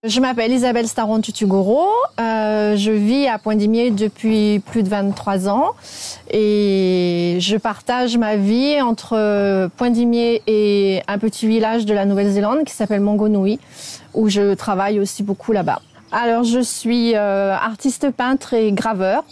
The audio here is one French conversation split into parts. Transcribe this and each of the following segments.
Je m'appelle Isabelle Staron-Tutugoro. Je vis à Pointe-d'Imier depuis plus de 23 ans et je partage ma vie entre Pointe-d'Imier et un petit village de la Nouvelle-Zélande qui s'appelle Mangonui, où je travaille aussi beaucoup là-bas. Alors je suis artiste peintre et graveur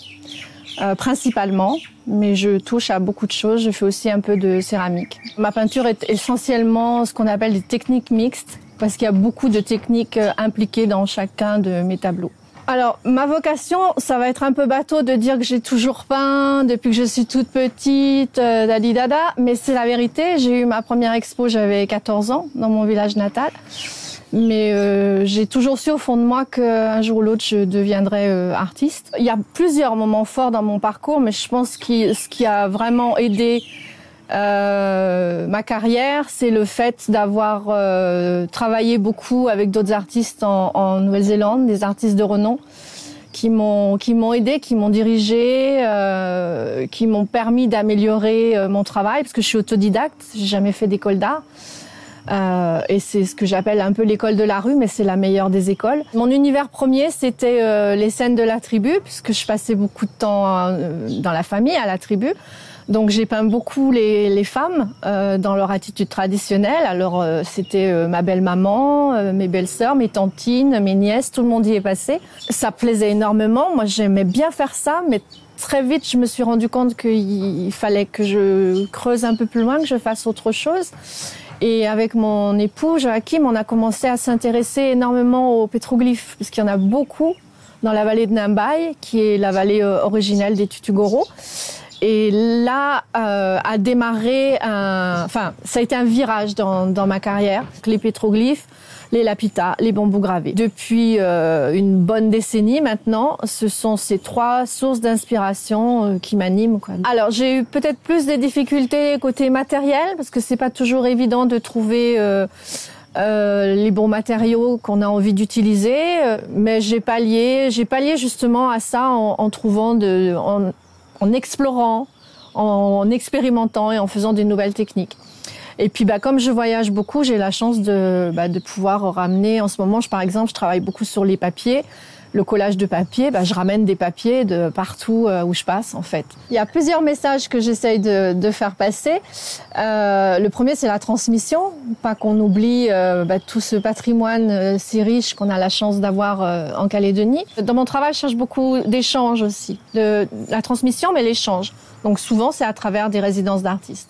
principalement, mais je touche à beaucoup de choses. Je fais aussi un peu de céramique. Ma peinture est essentiellement ce qu'on appelle des techniques mixtes, parce qu'il y a beaucoup de techniques impliquées dans chacun de mes tableaux. Alors, ma vocation, ça va être un peu bateau de dire que j'ai toujours peint depuis que je suis toute petite, dada, mais c'est la vérité. J'ai eu ma première expo, j'avais 14 ans, dans mon village natal. Mais j'ai toujours su au fond de moi qu'un jour ou l'autre, je deviendrais artiste. Il y a plusieurs moments forts dans mon parcours, mais je pense que ce qui a vraiment aidé ma carrière, c'est le fait d'avoir travaillé beaucoup avec d'autres artistes en Nouvelle-Zélande, des artistes de renom qui m'ont aidé, qui m'ont dirigé, qui m'ont permis d'améliorer mon travail parce que je suis autodidacte, j'ai jamais fait d'école d'art. Et c'est ce que j'appelle un peu l'école de la rue, mais c'est la meilleure des écoles. Mon univers premier, c'était les scènes de la tribu, puisque je passais beaucoup de temps dans la famille, à la tribu. Donc j'ai peint beaucoup les femmes dans leur attitude traditionnelle. Alors c'était ma belle-maman, mes belles-sœurs, mes tantines, mes nièces, tout le monde y est passé. Ça plaisait énormément. Moi j'aimais bien faire ça, mais très vite je me suis rendu compte qu'il fallait que je creuse un peu plus loin, que je fasse autre chose. Et avec mon époux Joachim, on a commencé à s'intéresser énormément aux pétroglyphes, parce qu'il y en a beaucoup dans la vallée de Nambaye, qui est la vallée originelle des Tutugoro. Et là a démarré ça a été un virage dans ma carrière. Les pétroglyphes, les lapitas, les bambous gravés. Depuis une bonne décennie maintenant, ce sont ces trois sources d'inspiration qui m'animent, quoi. Alors j'ai eu peut-être plus des difficultés côté matériel, parce que c'est pas toujours évident de trouver les bons matériaux qu'on a envie d'utiliser, mais j'ai pallié justement à ça en trouvant en explorant, en expérimentant et en faisant des nouvelles techniques. Et puis, comme je voyage beaucoup, j'ai la chance de pouvoir ramener. En ce moment, par exemple, je travaille beaucoup sur les papiers, le collage de papier. Je ramène des papiers de partout où je passe, en fait. Il y a plusieurs messages que j'essaye de faire passer. Le premier, c'est la transmission. Pas qu'on oublie tout ce patrimoine si riche qu'on a la chance d'avoir en Calédonie. Dans mon travail, je cherche beaucoup d'échanges aussi. La transmission, mais l'échange. Donc souvent, c'est à travers des résidences d'artistes.